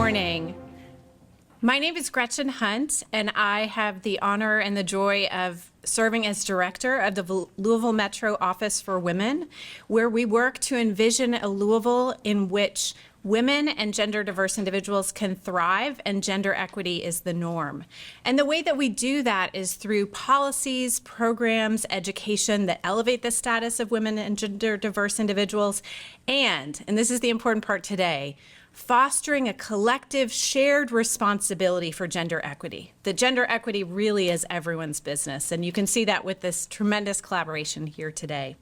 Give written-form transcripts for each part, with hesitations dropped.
morning. My name is Gretchen Hunt, and I have the honor and the joy of serving as director of the Louisville Metro Office for Women, where we work to envision a Louisville in which women and gender diverse individuals can thrive and gender equity is the norm. And the way that we do that is through policies, programs, education that elevate the status of women and gender diverse individuals, and this is the important part today, fostering a collective shared responsibility for gender equity. The gender equity really is everyone's business, and you can see that with this tremendous collaboration here today.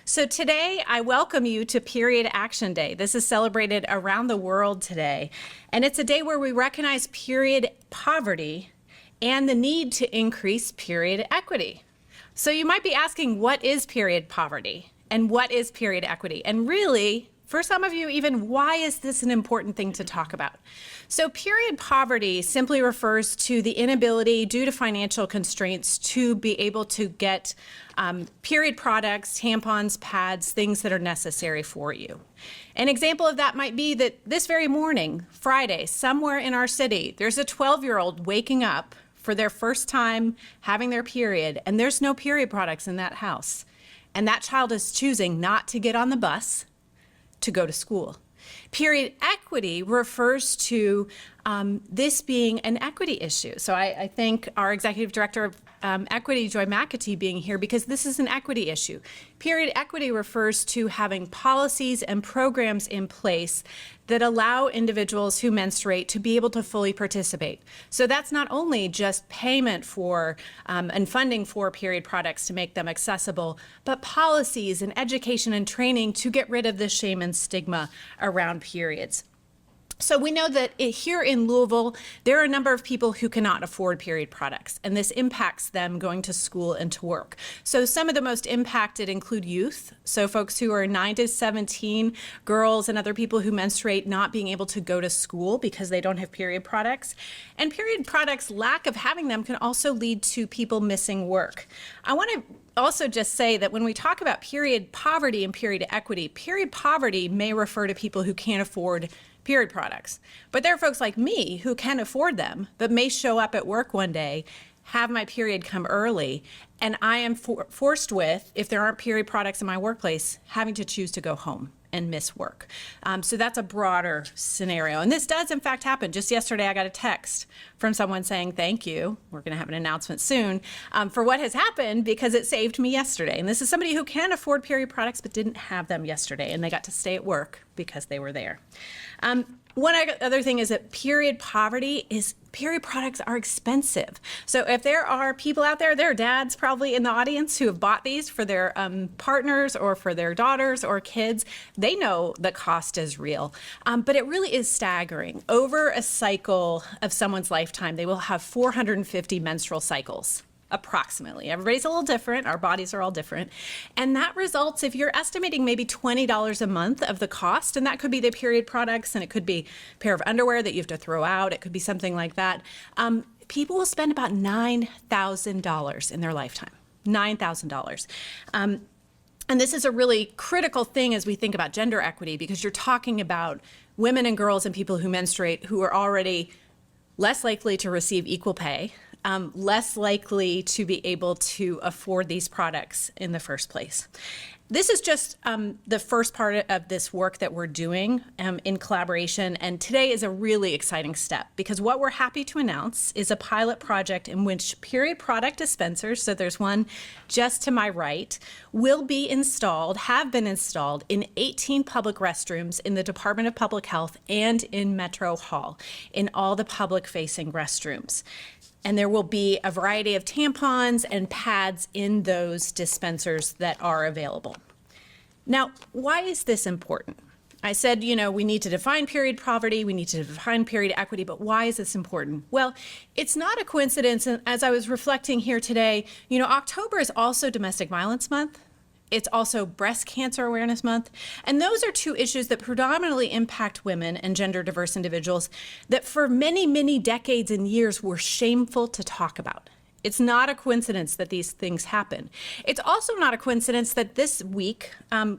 So today, I welcome you to Period Action Day. This is celebrated around the world today, and it's a day where we recognize period poverty and the need to increase period equity. So you might be asking, what is period poverty and what is period equity? And really, for some of you, even why is this an important thing to talk about? So period poverty simply refers to the inability due to financial constraints to be able to get period products, tampons, pads, things that are necessary for you. An example of that might be that this very morning, Friday, somewhere in our city, there's a 12-year-old waking up for their first time having their period, and there's no period products in that house. And that child is choosing not to get on the bus to go to school. Period equity refers to this being an equity issue. So I thank our Executive Director of Equity, Joy McAtee, being here because this is an equity issue. Period equity refers to having policies and programs in place that allow individuals who menstruate to be able to fully participate. So that's not only just payment for and funding for period products to make them accessible, but policies and education and training to get rid of the shame and stigma around periods. So we know that here in Louisville, there are a number of people who cannot afford period products, and this impacts them going to school and to work. So some of the most impacted include youth, so folks who are 9 to 17, girls and other people who menstruate not being able to go to school because they don't have period products. And period products, lack of having them can also lead to people missing work. I want to also just say that when we talk about period poverty and period equity, period poverty may refer to people who can't afford period products. But there are folks like me who can afford them, but may show up at work one day, have my period come early, and I am forced with, if there aren't period products in my workplace, having to choose to go home and miss work. So that's a broader scenario. And this does in fact happen. Just yesterday I got a text from someone saying thank you, we're gonna have an announcement soon, for what has happened because it saved me yesterday. And this is somebody who can afford period products but didn't have them yesterday, and they got to stay at work because they were there. One other thing is that period poverty is period products are expensive. So if there are people out there, there are dads probably in the audience who have bought these for their partners or for their daughters or kids, they know the cost is real. But it really is staggering. Over a cycle of someone's lifetime, they will have 450 menstrual cycles. Approximately. Everybody's a little different. Our bodies are all different. And that results, if you're estimating maybe $20 a month of the cost, and that could be the period products, and it could be a pair of underwear that you have to throw out, it could be something like that, people will spend about $9,000 in their lifetime. $9,000. And this is a really critical thing as we think about gender equity, because you're talking about women and girls and people who menstruate who are already less likely to receive equal pay, less likely to be able to afford these products in the first place. This is just the first part of this work that we're doing in collaboration, and today is a really exciting step because what we're happy to announce is a pilot project in which period product dispensers, so there's one just to my right, will be installed, have been installed in 18 public restrooms in the Department of Public Health and in Metro Hall, in all the public-facing restrooms. And there will be a variety of tampons and pads in those dispensers that are available. Now, why is this important? I said, we need to define period poverty, we need to define period equity, but why is this important? Well, it's not a coincidence, and as I was reflecting here today, October is also Domestic Violence Month. It's also Breast Cancer Awareness Month. And those are two issues that predominantly impact women and gender diverse individuals that for many, many decades and years were shameful to talk about. It's not a coincidence that these things happen. It's also not a coincidence that this week,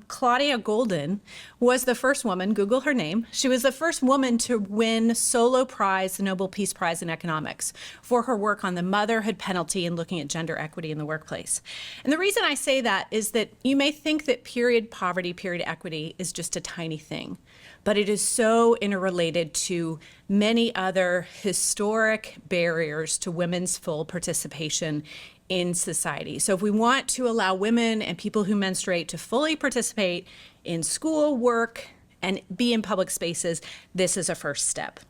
Claudia Golden was the first woman, Google her name, she was the first woman to win solo prize, the Nobel Peace Prize in economics, for her work on the motherhood penalty and looking at gender equity in the workplace. And the reason I say that is that you may think that period poverty, period equity is just a tiny thing, but it is so interrelated to many other historic barriers to women's full participation in society. So if we want to allow women and people who menstruate to fully participate in school, work, and be in public spaces, this is a first step.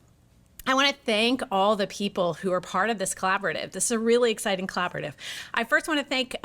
I want to thank all the people who are part of this collaborative. This is a really exciting collaborative. I first want to thank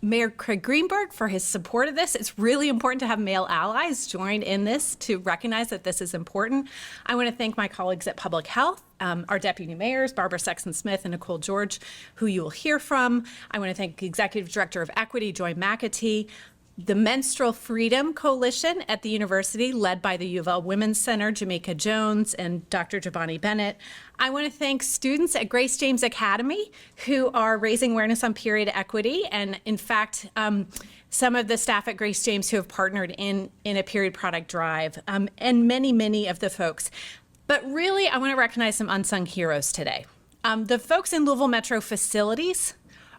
Mayor Craig Greenberg for his support of this. It's really important to have male allies join in this to recognize that this is important. I want to thank my colleagues at Public Health, our deputy mayors, Barbara Sexton-Smith and Nicole George, who you will hear from. I want to thank the Executive Director of Equity, Joy McAtee, the Menstrual Freedom Coalition at the university, led by the U of L Women's Center, Jamaica Jones and Dr. Jabani Bennett. I want to thank students at Grace James Academy who are raising awareness on period equity, and in fact, some of the staff at Grace James who have partnered in a period product drive, and many of the folks. But really, I want to recognize some unsung heroes today. The folks in Louisville Metro facilities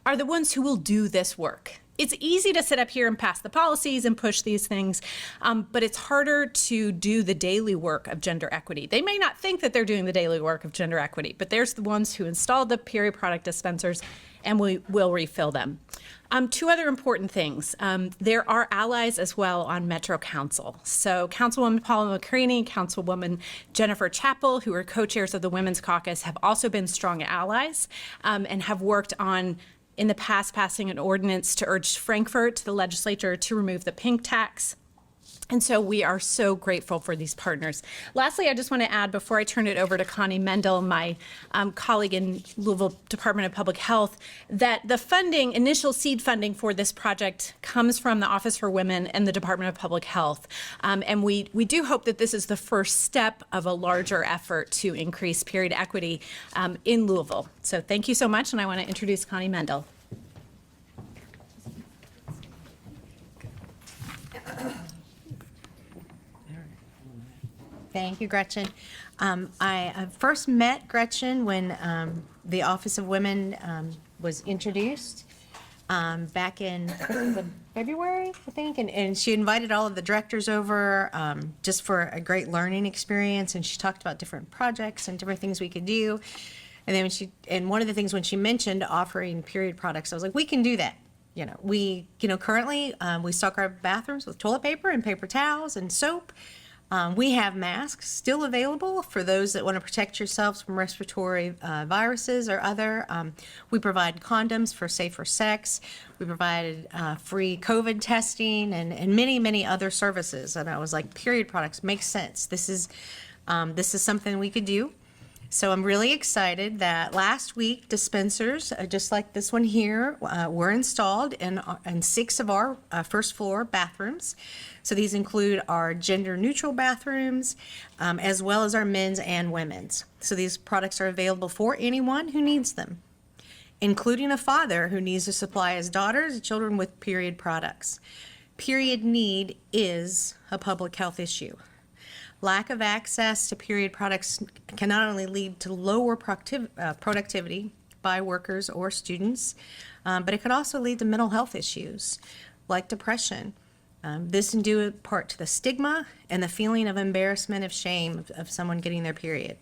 are the ones who will do this work. It's easy to sit up here and pass the policies and push these things, but it's harder to do the daily work of gender equity. They may not think that they're doing the daily work of gender equity, but there's the ones who installed the period product dispensers, and we will refill them. Two other important things. There are allies as well on Metro Council. So Councilwoman Paula McCraney, Councilwoman Jennifer Chappell, who are co-chairs of the Women's Caucus, have also been strong allies and have worked on, in the past, passing an ordinance to urge Frankfurt, the legislature, to remove the pink tax. And so we are so grateful for these partners. Lastly, I just want to add, before I turn it over to Connie Mendel, my colleague in Louisville Department of Public Health, that the funding, initial seed funding for this project comes from the Office for Women and the Department of Public Health. And we do hope that this is the first step of a larger effort to increase period equity in Louisville. So thank you so much, and I want to introduce Connie Mendel. Thank you, Gretchen. I first met Gretchen when the Office of Women was introduced back in February, I think, and she invited all of the directors over just for a great learning experience, and she talked about different projects and different things we could do. And then one of the things when she mentioned offering period products, I was like, we can do that. Currently we stock our bathrooms with toilet paper and paper towels and soap. We have masks still available for those that want to protect yourselves from respiratory viruses or other. We provide condoms for safer sex. We provided free COVID testing and many other services. And I was like, period products makes sense. This is something we could do. So I'm really excited that last week dispensers, just like this one here, were installed in 6 of our first floor bathrooms. So these include our gender neutral bathrooms, as well as our men's and women's. So these products are available for anyone who needs them, including a father who needs to supply his daughters and children with period products. Period need is a public health issue. Lack of access to period products can not only lead to lower productivity by workers or students, but it could also lead to mental health issues like depression. This in due part to the stigma and the feeling of embarrassment, of shame of someone getting their period.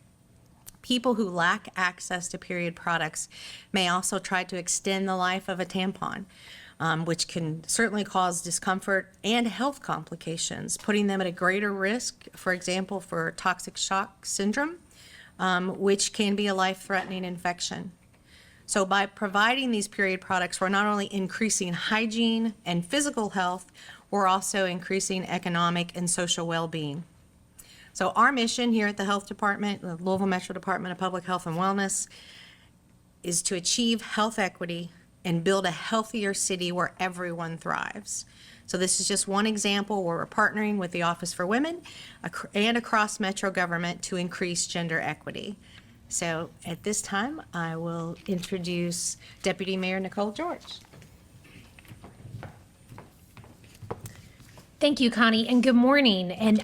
People who lack access to period products may also try to extend the life of a tampon, which can certainly cause discomfort and health complications, putting them at a greater risk, for example, for toxic shock syndrome, which can be a life-threatening infection. So by providing these period products, we're not only increasing hygiene and physical health, we're also increasing economic and social well-being. So our mission here at the Health Department, the Louisville Metro Department of Public Health and Wellness, is to achieve health equity and build a healthier city where everyone thrives. So this is just one example where we're partnering with the Office for Women and across Metro government to increase gender equity. So at this time, I will introduce Deputy Mayor Nicole George. Thank you, Connie, and good morning. And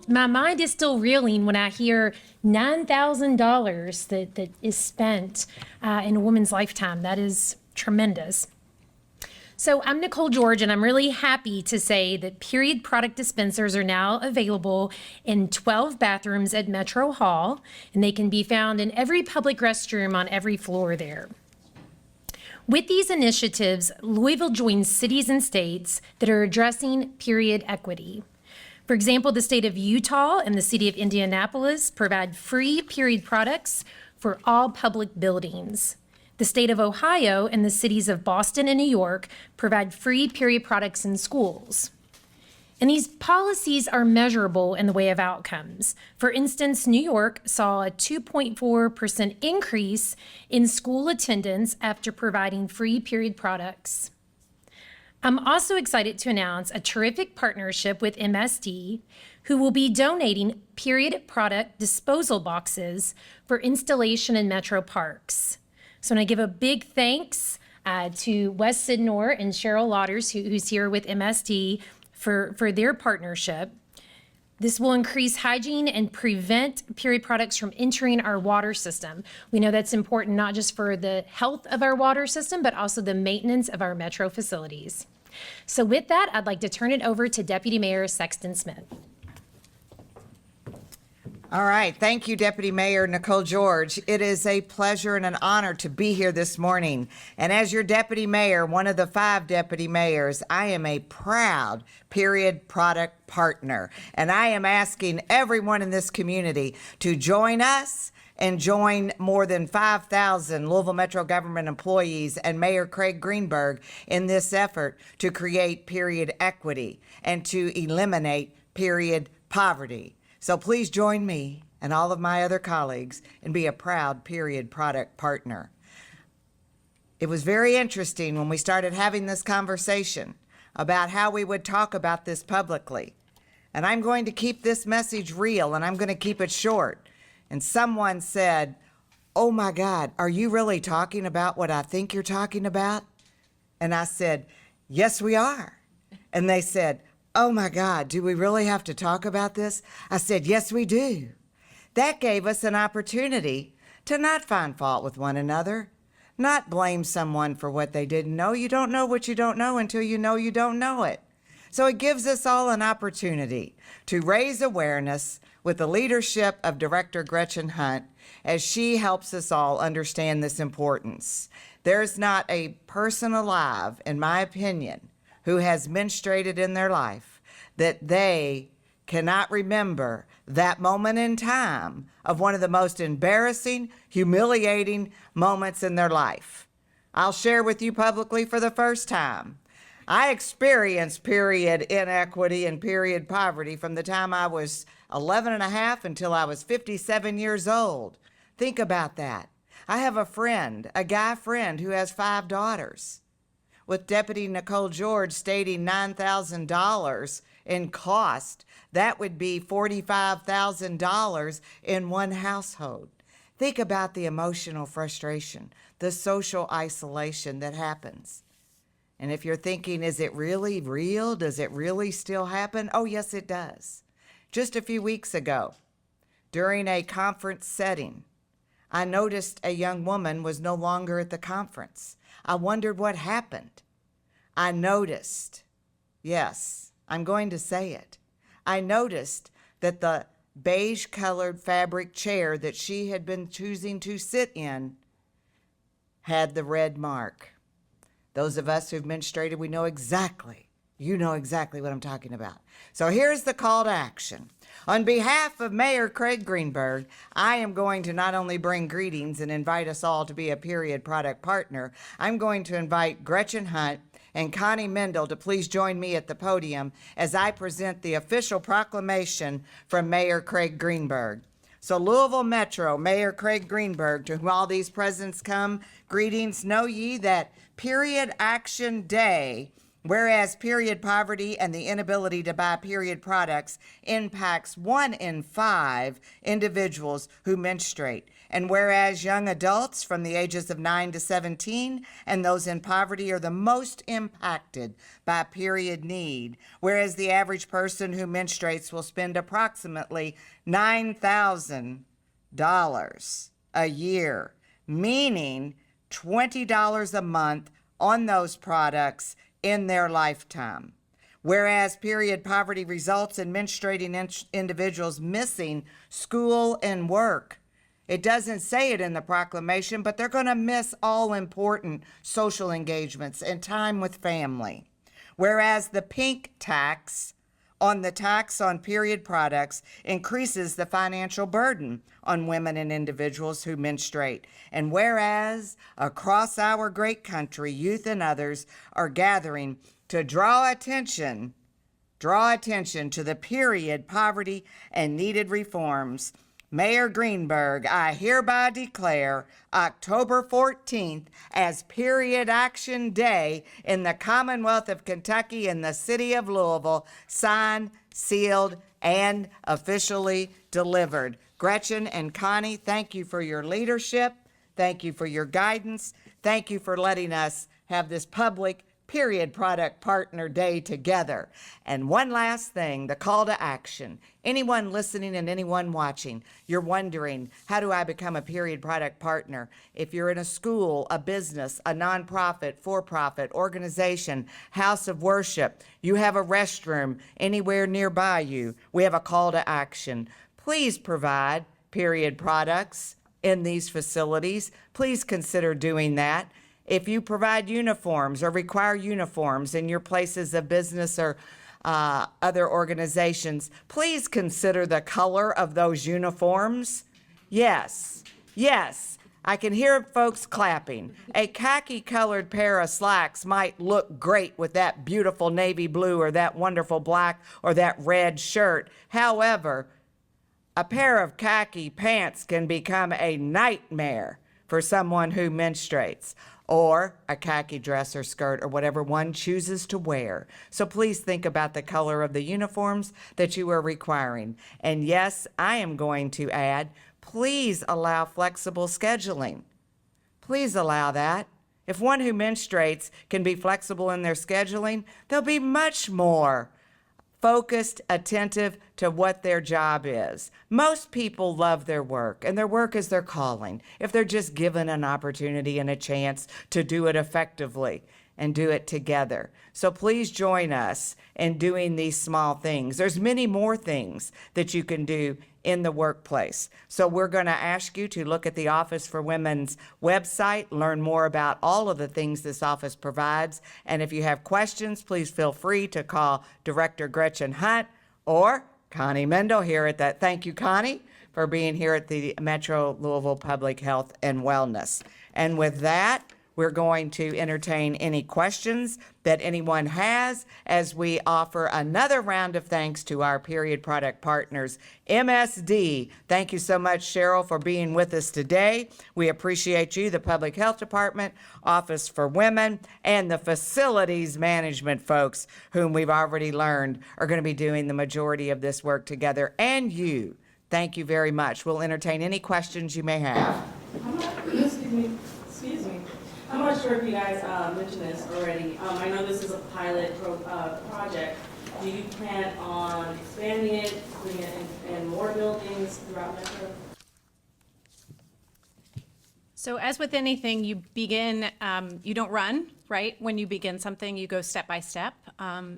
my mind is still reeling when I hear $9,000 that is spent in a woman's lifetime. That is tremendous. So I'm Nicole George, and I'm really happy to say that period product dispensers are now available in 12 bathrooms at Metro Hall, and they can be found in every public restroom on every floor there. With these initiatives, Louisville joins cities and states that are addressing period equity. For example, the state of Utah and the city of Indianapolis provide free period products for all public buildings. The state of Ohio and the cities of Boston and New York provide free period products in schools. And these policies are measurable in the way of outcomes. For instance, New York saw a 2.4% increase in school attendance after providing free period products. I'm also excited to announce a terrific partnership with MSD, who will be donating period product disposal boxes for installation in metro parks. So I give a big thanks to Wes Sidnor and Cheryl Lauders, who's here with MSD, for their partnership. This will increase hygiene and prevent period products from entering our water system. We know that's important not just for the health of our water system, but also the maintenance of our metro facilities. So with that, I'd like to turn it over to Deputy Mayor Sexton Smith. All right. Thank you, Deputy Mayor Nicole George. It is a pleasure and an honor to be here this morning. And as your deputy mayor, one of the 5 deputy mayors, I am a proud period product partner. And I am asking everyone in this community to join us and join more than 5,000 Louisville Metro government employees and Mayor Craig Greenberg in this effort to create period equity and to eliminate period poverty. So please join me and all of my other colleagues and be a proud period product partner. It was very interesting when we started having this conversation about how we would talk about this publicly. And I'm going to keep this message real, and I'm going to keep it short. And someone said, "Oh my God, are you really talking about what I think you're talking about?" And I said, "Yes, we are." And they said, "Oh my God, do we really have to talk about this?" I said, "Yes, we do." That gave us an opportunity to not find fault with one another, not blame someone for what they didn't know. You don't know what you don't know until you know you don't know it. So it gives us all an opportunity to raise awareness with the leadership of Director Gretchen Hunt as she helps us all understand this importance. There's not a person alive, in my opinion, who has menstruated in their life that they cannot remember that moment in time of one of the most embarrassing, humiliating moments in their life. I'll share with you publicly for the first time. I experienced period inequity and period poverty from the time I was 11 and a half until I was 57 years old. Think about that. I have a friend, a guy friend who has 5 daughters, with Deputy Nicole George stating $9,000 in cost. That would be $45,000 in one household. Think about the emotional frustration, the social isolation that happens. And if you're thinking, is it really real? Does it really still happen? Oh, yes, it does. Just a few weeks ago, during a conference setting, I noticed a young woman was no longer at the conference. I wondered what happened. I noticed, yes, I'm going to say it. I noticed that the beige-colored fabric chair that she had been choosing to sit in had the red mark. Those of us who've menstruated, we know exactly, you know exactly what I'm talking about. So here's the call to action. On behalf of Mayor Craig Greenberg, I am going to not only bring greetings and invite us all to be a period product partner, I'm going to invite Gretchen Hunt and Connie Mendel to please join me at the podium as I present the official proclamation from Mayor Craig Greenberg. So Louisville Metro, Mayor Craig Greenberg, to whom all these presents come, greetings. Know ye that Period Action Day, whereas period poverty and the inability to buy period products impacts 1 in 5 individuals who menstruate. And whereas young adults from the ages of 9 to 17 and those in poverty are the most impacted by period need, whereas the average person who menstruates will spend approximately $9,000 a year, meaning $20 a month on those products in their lifetime. Whereas period poverty results in menstruating individuals missing school and work. It doesn't say it in the proclamation, but they're going to miss all important social engagements and time with family. Whereas the pink tax on the tax on period products increases the financial burden on women and individuals who menstruate. And whereas across our great country, youth and others are gathering to draw attention to the period poverty and needed reforms, Mayor Greenberg, I hereby declare October 14th as Period Action Day in the Commonwealth of Kentucky and the city of Louisville, signed, sealed, and officially delivered. Gretchen and Connie, thank you for your leadership. Thank you for your guidance. Thank you for letting us have this public period product partner day together. And one last thing, the call to action. Anyone listening and anyone watching, you're wondering, how do I become a period product partner? If you're in a school, a business, a nonprofit, for-profit, organization, house of worship, you have a restroom anywhere nearby you, we have a call to action. Please provide period products in these facilities. Please consider doing that. If you provide uniforms or require uniforms in your places of business or other organizations, please consider the color of those uniforms. Yes, yes, I can hear folks clapping. A khaki-colored pair of slacks might look great with that beautiful navy blue or that wonderful black or that red shirt. However, a pair of khaki pants can become a nightmare for someone who menstruates, or a khaki dress or skirt or whatever one chooses to wear. So please think about the color of the uniforms that you are requiring. And yes, I am going to add, please allow flexible scheduling. Please allow that. If one who menstruates can be flexible in their scheduling, they'll be much more focused, attentive to what their job is. Most people love their work, and their work is their calling, if they're just given an opportunity and a chance to do it effectively and do it together. So please join us in doing these small things. There's many more things that you can do in the workplace. So we're going to ask you to look at the Office for Women's website, learn more about all of the things this office provides. And if you have questions, please feel free to call Director Gretchen Hunt or Connie Mendel here at that. Thank you, Connie, for being here at the Metro Louisville Public Health and Wellness. And with that, we're going to entertain any questions that anyone has as we offer another round of thanks to our period product partners. MSD, thank you so much, Cheryl, for being with us today. We appreciate you, the Public Health Department, Office for Women, and the facilities management folks, whom we've already learned are going to be doing the majority of this work together. And you, thank you very much. We'll entertain any questions you may have. Excuse me. I'm not sure if you guys mentioned this already. I know this is a pilot project. Do you plan on expanding it, putting it in more buildings throughout Metro? So as with anything, you begin, you don't run, right? When you begin something, you go step by step.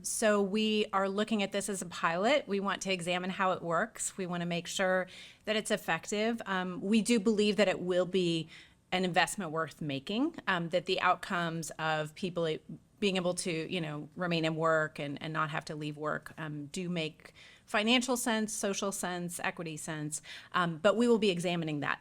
So we are looking at this as a pilot. We want to examine how it works. We want to make sure that it's effective. We do believe that it will be an investment worth making, that the outcomes of people being able to, remain in work and not have to leave work do make financial sense, social sense, equity sense, but we will be examining that.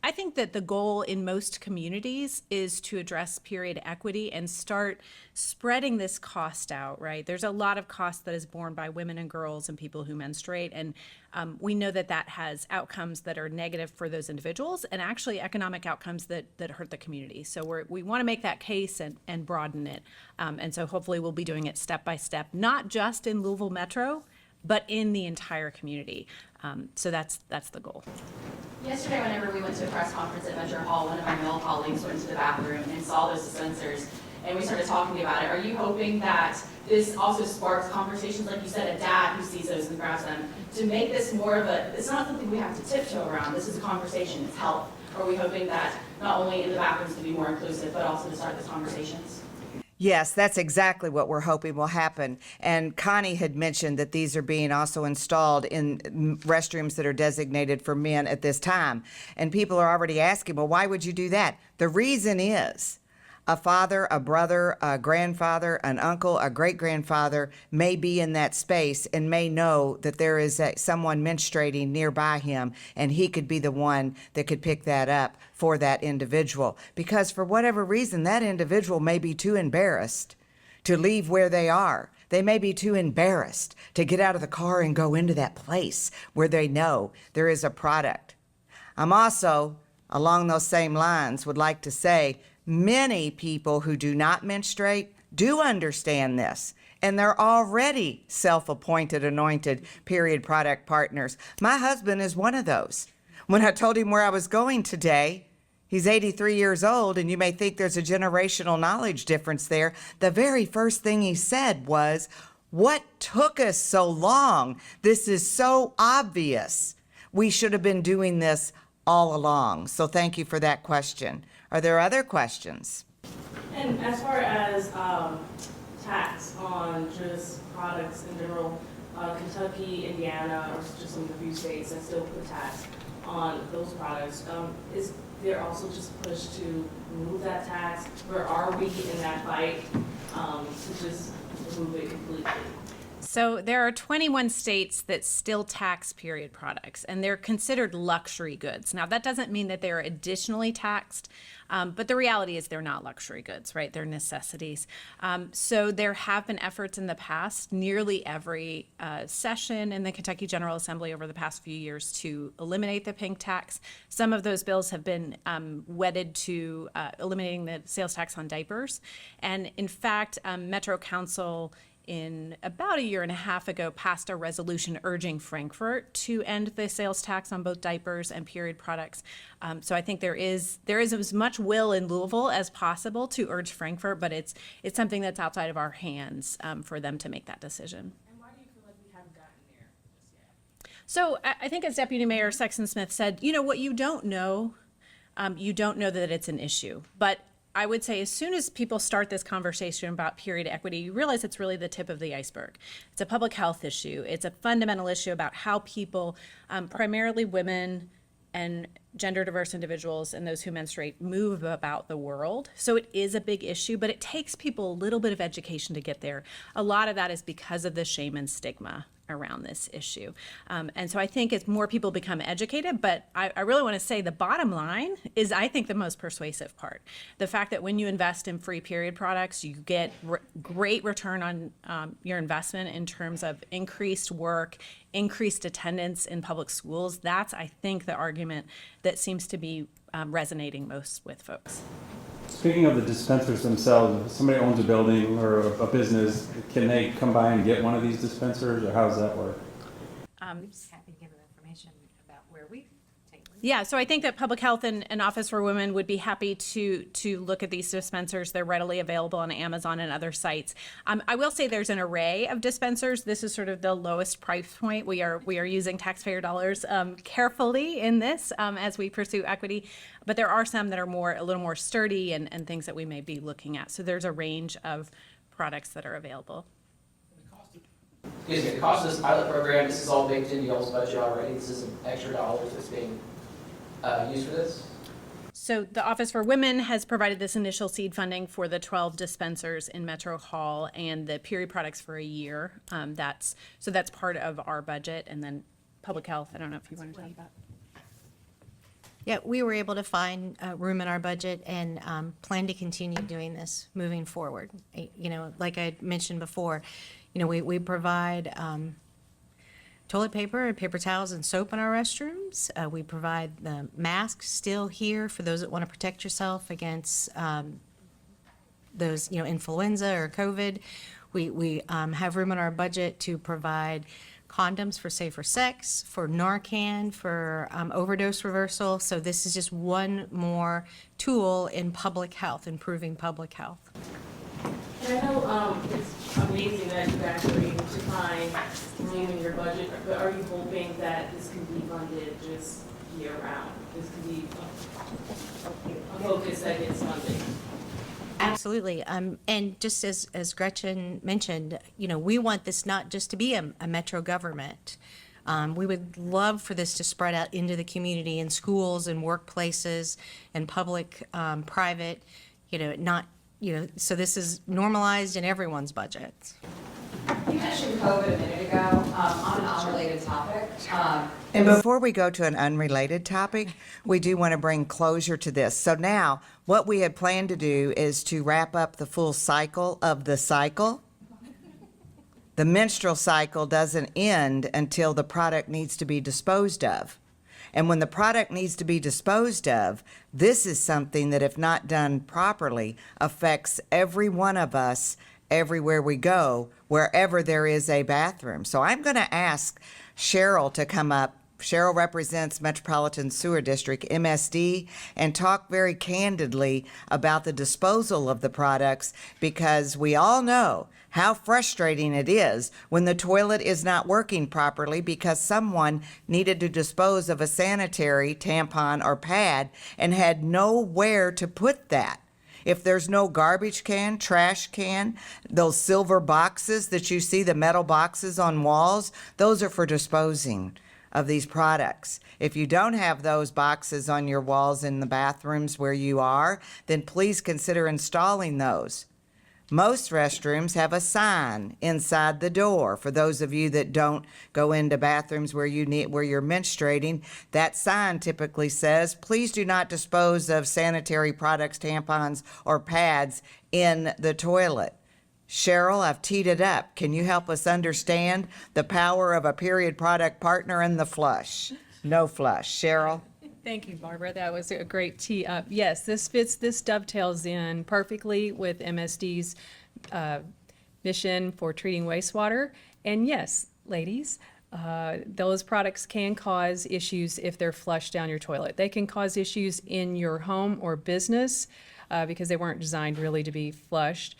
I think that the goal in most communities is to address period equity and start spreading this cost out, right? There's a lot of cost that is borne by women and girls and people who menstruate, and we know that that has outcomes that are negative for those individuals and actually economic outcomes that hurt the community. So we want to make that case and broaden it. And so hopefully we'll be doing it step by step, not just in Louisville Metro, but in the entire community. So that's the goal. Yesterday, whenever we went to a press conference at Metro Hall, one of my male colleagues went to the bathroom and saw those dispensers, and we started talking about it. Are you hoping that this also sparks conversations, like you said, a dad who sees those and grabs them, to make this more of a, it's not something we have to tiptoe around, this is a conversation, it's health. Are we hoping that not only in the bathrooms to be more inclusive, but also to start those conversations? Yes, that's exactly what we're hoping will happen. And Connie had mentioned that these are being also installed in restrooms that are designated for men at this time. And people are already asking, well, why would you do that? The reason is a father, a brother, a grandfather, an uncle, a great-grandfather may be in that space and may know that there is someone menstruating nearby him, and he could be the one that could pick that up for that individual. Because for whatever reason, that individual may be too embarrassed to leave where they are. They may be too embarrassed to get out of the car and go into that place where they know there is a product. I'm also, along those same lines, would like to say, many people who do not menstruate do understand this, and they're already self-appointed, anointed period product partners. My husband is one of those. When I told him where I was going today, he's 83 years old, and you may think there's a generational knowledge difference there. The very first thing he said was, "What took us so long? This is so obvious. We should have been doing this all along." So thank you for that question. Are there other questions? And as far as tax on just products in general, Kentucky, Indiana, or just some of the few states that still put tax on those products, is there also just push to remove that tax? Where are we in that fight to just remove it completely? So there are 21 states that still tax period products, and they're considered luxury goods. Now, that doesn't mean that they're additionally taxed, but the reality is they're not luxury goods, right? They're necessities. So there have been efforts in the past, nearly every session in the Kentucky General Assembly over the past few years, to eliminate the pink tax. Some of those bills have been wedded to eliminating the sales tax on diapers. And in fact, Metro Council in about a year and a half ago passed a resolution urging Frankfort to end the sales tax on both diapers and period products. So I think there is as much will in Louisville as possible to urge Frankfort, but it's something that's outside of our hands for them to make that decision. And why do you feel like we haven't gotten there just yet? So I think, as Deputy Mayor Sexton Smith said, what you don't know that it's an issue. But I would say as soon as people start this conversation about period equity, you realize it's really the tip of the iceberg. It's a public health issue. It's a fundamental issue about how people, primarily women and gender diverse individuals and those who menstruate, move about the world. So it is a big issue, but it takes people a little bit of education to get there. A lot of that is because of the shame and stigma around this issue. And so I think as more people become educated, but I really want to say the bottom line is, I think, the most persuasive part. The fact that when you invest in free period products, you get great return on your investment in terms of increased work, increased attendance in public schools. That's, I think, the argument that seems to be resonating most with folks. Speaking of the dispensers themselves, if somebody owns a building or a business, can they come by and get one of these dispensers, or how does that work? I'm just happy to give them information about where we take them. Yeah, so I think that Public Health and Office for Women would be happy to look at these dispensers. They're readily available on Amazon and other sites. I will say there's an array of dispensers. This is sort of the lowest price point. We are using taxpayer dollars carefully in this as we pursue equity. But there are some that are a little more sturdy and things that we may be looking at. So there's a range of products that are available. Excuse me, the cost of this pilot program, this is all baked into y'all's budget already. This isn't extra dollars that's being used for this? So the Office for Women has provided this initial seed funding for the 12 dispensers in Metro Hall and the period products for a year. That's part of our budget. And then Public Health, I don't know if you want to talk about. Yeah, we were able to find room in our budget and plan to continue doing this moving forward. Like I mentioned before, we provide toilet paper and paper towels and soap in our restrooms. We provide the masks still here for those that want to protect yourself against those, influenza or COVID. We have room in our budget to provide condoms for safer sex, for Narcan, for overdose reversal. So this is just one more tool in public health, improving public health. And I know it's amazing that you guys were able to find room in your budget, but are you hoping that this can be funded just year-round? This can be a focus that gets funding? Absolutely. And just as Gretchen mentioned, you know, we want this not just to be a metro government. We would love for this to spread out into the community in schools and workplaces and public, private, you know, not, you know, so this is normalized in everyone's budgets. You mentioned COVID a minute ago, on an unrelated topic. And before we go to an unrelated topic, we do want to bring closure to this. So now, what we had planned to do is to wrap up the full cycle of the cycle. The menstrual cycle doesn't end until the product needs to be disposed of. And when the product needs to be disposed of, this is something that, if not done properly, affects every one of us everywhere we go, wherever there is a bathroom. So I'm going to ask Cheryl to come up. Cheryl represents Metropolitan Sewer District, MSD, and talk very candidly about the disposal of the products, because we all know how frustrating it is when the toilet is not working properly because someone needed to dispose of a sanitary tampon or pad and had nowhere to put that. If there's no garbage can, trash can, those silver boxes that you see, the metal boxes on walls, those are for disposing of these products. If you don't have those boxes on your walls in the bathrooms where you are, then please consider installing those. Most restrooms have a sign inside the door. For those of you that don't go into bathrooms where you're menstruating, that sign typically says, please do not dispose of sanitary products, tampons, or pads in the toilet. Cheryl, I've teed it up. Can you help us understand the power of a period product partner in the flush? No flush. Cheryl? Thank you, Barbara. That was a great tee up. Yes, this dovetails in perfectly with MSD's mission for treating wastewater. And yes, ladies, those products can cause issues if they're flushed down your toilet. They can cause issues in your home or business because they weren't designed really to be flushed.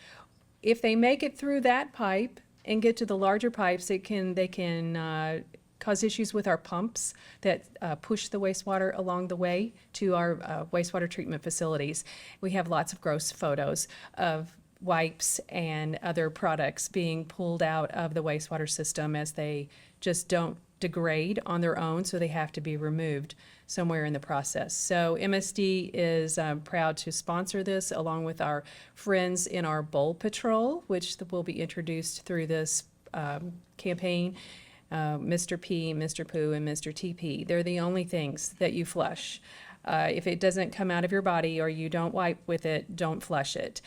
If they make it through that pipe and get to the larger pipes, they can cause issues with our pumps that push the wastewater along the way to our wastewater treatment facilities. We have lots of gross photos of wipes and other products being pulled out of the wastewater system as they just don't degrade on their own, so they have to be removed somewhere in the process. So MSD is proud to sponsor this along with our friends in our Bowl Patrol, which will be introduced through this campaign. Mr. P, Mr. Poo, and Mr. TP. They're the only things that you flush. If it doesn't come out of your body or you don't wipe with it, don't flush it.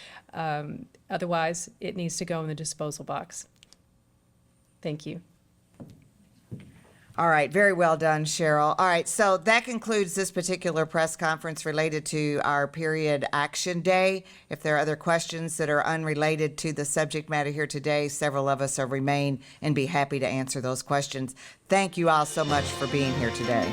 Otherwise, it needs to go in the disposal box. Thank you. All right, very well done, Cheryl. All right, so that concludes this particular press conference related to our period action day. If there are other questions that are unrelated to the subject matter here today, several of us will remain and be happy to answer those questions. Thank you all so much for being here today.